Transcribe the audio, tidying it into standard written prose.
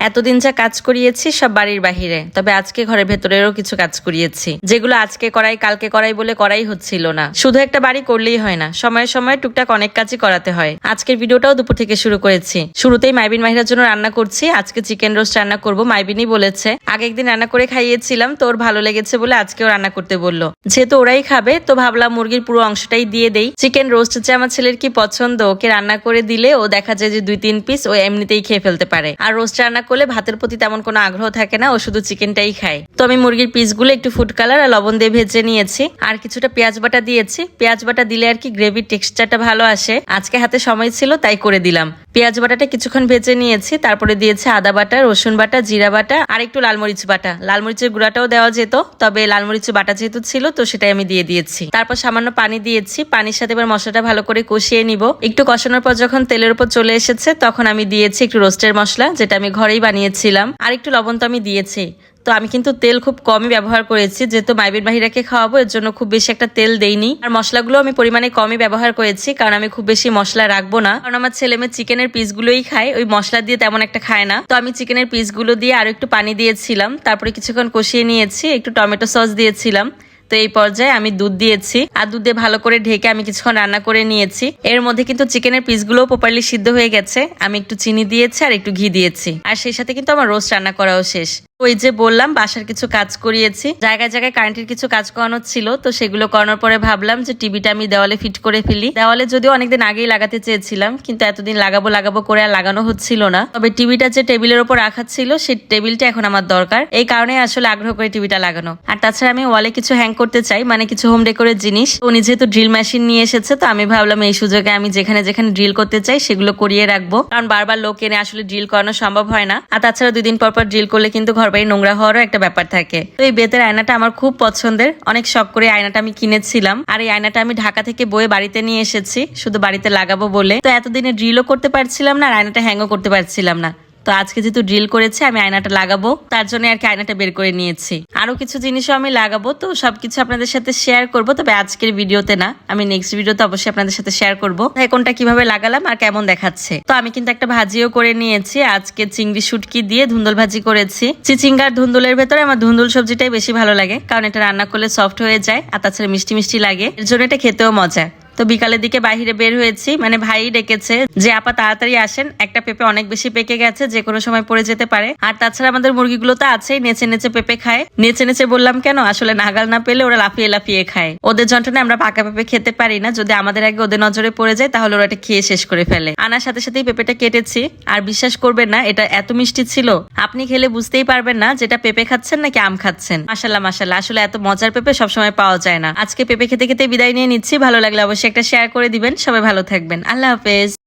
এতদিন যা কাজ করিয়েছি সব বাড়ির বাহিরে, তবে আজকে ঘরের ভেতরেরও কিছু কাজ করিয়েছি, যেগুলো আজকে করাই কালকে করাই বলে করাই হচ্ছিল না। শুধু একটা বাড়ি করলেই হয় না, সময়ে সময়ে টুকটাক অনেক কাজই করাতে হয়। আজকের ভিডিওটাও দুপুর থেকে শুরু করেছি। শুরুতেই মাইবিন মাহিরার জন্য রান্না করছি। আজকে চিকেন রোস্ট রান্না করব। মাইবিনই বলেছে, আগে একদিন রান্না করে খাইয়েছিলাম তো ওর ভালো লেগেছে বলে আজকেও রান্না করতে বললো। যেহেতু ওরাই খাবে তো ভাবলাম মুরগির পুরো অংশটাই দিয়ে দেই। চিকেন রোস্ট হচ্ছে আমার ছেলের কি পছন্দ, ওকে রান্না করে দিলে ও দেখা যায় যে 2-3 পিস ও এমনিতেই খেয়ে ফেলতে পারে। আর রোস্ট রান্না করলে ভাতের প্রতি তেমন কোনো আগ্রহ থাকে না, ও শুধু চিকেনটাই খায়। তো আমি মুরগির পিসগুলো একটু ফুড কালার আর লবণ দিয়ে ভেজে নিয়েছি, আর কিছুটা পেঁয়াজ বাটা দিয়েছি। পেঁয়াজ বাটা দিলে আর কি গ্রেভির টেক্সচারটা ভালো আসে। আজকে হাতে সময় ছিল তাই করে দিলাম। পেঁয়াজ বাটাটা কিছুক্ষণ ভেজে নিয়েছি, তারপরে দিয়েছি আদা বাটা, রসুন বাটা, জিরা বাটা আর একটু লালমরিচ বাটা। লালমরিচের গুঁড়াটাও দেওয়া যেত, তবে লালমরিচের বাটা যেহেতু ছিল তো সেটাই আমি দিয়ে দিয়েছি। তারপর সামান্য পানি দিয়েছি, পানির সাথে এবার মশলাটা ভালো করে কষিয়ে নিব। একটু কষানোর পর যখন তেলের উপর চলে এসেছে তখন আমি দিয়েছি একটু রোস্টের মশলা, যেটা আমি ঘরেই বানিয়েছিলাম, আর একটু লবণ তো আমি দিয়েছি। তো আমি কিন্তু তেল খুব কমই ব্যবহার করেছি, যেহেতু মাইবিন মাহিরাকে খাওয়াবো এর জন্য খুব বেশি একটা তেল দেইনি। আর মশলাগুলো আমি পরিমাণে কমই ব্যবহার করেছি, কারণ আমি খুব বেশি মশলা রাখবো না, কারণ আমার ছেলে মেয়ে চিকেনের পিসগুলোই খায়, ওই মশলা দিয়ে তেমন একটা খায় না। তো আমি চিকেনের পিসগুলো দিয়ে আর একটু পানি দিয়েছিলাম, তারপরে কিছুক্ষণ কষিয়ে নিয়েছি, একটু টমেটো সস দিয়েছিলাম। তো এই পর্যায়ে আমি দুধ দিয়েছি, আর দুধ দিয়ে ভালো করে ঢেকে আমি কিছুক্ষণ রান্না করে নিয়েছি। এর মধ্যে কিন্তু চিকেনের পিসগুলো প্রপারলি সিদ্ধ হয়ে গেছে। আমি একটু চিনি দিয়েছি আর একটু ঘি দিয়েছি, আর সেই সাথে কিন্তু আমার রোস্ট রান্না করাও শেষ। ওই যে বললাম বাসার কিছু কাজ করিয়েছি, জায়গায় জায়গায় কারেন্টের কিছু কাজ করানোর ছিল, তো সেগুলো করানোর পরে ভাবলাম যে টিভিটা আমি দেওয়ালে ফিট করে ফেলি। দেওয়ালে যদিও অনেকদিন আগেই লাগাতে চেয়েছিলাম, কিন্তু এতদিন লাগাবো লাগাবো করে আর লাগানো হচ্ছিল না। তবে টিভিটা যে টেবিলের উপর রাখা ছিল সেই টেবিলটা এখন আমার দরকার, এই কারণে আসলে আগ্রহ করে টিভিটা লাগানো। আর তাছাড়া আমি ওয়ালে কিছু হ্যাং করতে চাই, মানে কিছু হোম ডেকোরের জিনিস। উনি যেহেতু ড্রিল মেশিন নিয়ে এসেছে, তো আমি ভাবলাম এই সুযোগে আমি যেখানে যেখানে ড্রিল করতে চাই সেগুলো করিয়ে রাখবো, কারণ বারবার লোক এনে আসলে ড্রিল করানো সম্ভব হয় না। আর তাছাড়া 2 দিন পর পর ড্রিল করলে কিন্তু ঘর বাড়ি নোংরা হওয়ারও একটা ব্যাপার থাকে। তো এই বেতের আয়নাটা আমার খুব পছন্দের, অনেক শখ করে আয়নাটা আমি কিনেছিলাম। আর এই আয়নাটা আমি ঢাকা থেকে বয়ে বাড়িতে নিয়ে এসেছি শুধু বাড়িতে লাগাবো বলে। তো এতদিনে ড্রিলও করতে পারছিলাম না আর আয়নাটা হ্যাংও করতে পারছিলাম না। তো আজকে যেহেতু ড্রিল করেছে আমি আয়নাটা লাগাবো, তার জন্য আর কি আয়নাটা বের করে নিয়েছি। আরো কিছু জিনিসও আমি লাগাবো, তো সবকিছু আপনাদের সাথে শেয়ার করব, তবে আজকের ভিডিওতে না, আমি নেক্সট ভিডিওতে অবশ্যই আপনাদের সাথে শেয়ার করবো কোনটা কিভাবে লাগালাম আর কেমন দেখাচ্ছে। তো আমি কিন্তু একটা ভাজিও করে নিয়েছি, আজকে চিংড়ি শুটকি দিয়ে ধুন্দুল ভাজি করেছি। চিচিঙ্গার ধুন্দুলের ভেতরে আমার ধুন্দুল সবজিটাই বেশি ভালো লাগে, কারণ এটা রান্না করলে সফট হয়ে যায়, আর তাছাড়া মিষ্টি মিষ্টি লাগে, এর জন্য এটা খেতেও মজা। তো বিকালের দিকে বাইরে বের হয়েছি, মানে ভাই ডেকেছে যে আপা তাড়াতাড়ি আসেন, একটা পেঁপে অনেক বেশি পেকে গেছে, যে কোনো সময় পড়ে যেতে পারে। আর তাছাড়া আমাদের মুরগিগুলো তো আছেই, নেচে নেচে পেঁপে খায়। নেচে নেচে বললাম কেন, আসলে নাগাল না পেলে ওরা লাফিয়ে লাফিয়ে খায়। ওদের যন্ত্রণায় আমরা পাকা পেঁপে খেতে পারি না, যদি আমাদের আগে ওদের নজরে পড়ে যায় তাহলে ওরা এটা খেয়ে শেষ করে ফেলে। আনার সাথে সাথেই পেঁপেটা কেটেছি, আর বিশ্বাস করবেন না এটা এত মিষ্টি ছিল, আপনি খেলে বুঝতেই পারবেন না যেটা পেঁপে খাচ্ছেন নাকি আম খাচ্ছেন। মাশাল্লাহ মাশাল্লাহ, আসলে এত মজার পেঁপে সবসময় পাওয়া যায় না। আজকে পেঁপে খেতে খেতে বিদায় নিয়ে নিচ্ছি, ভালো লাগলে অবশ্যই একটা শেয়ার করে দিবেন। সবাই ভালো থাকবেন, আল্লাহ হাফেজ।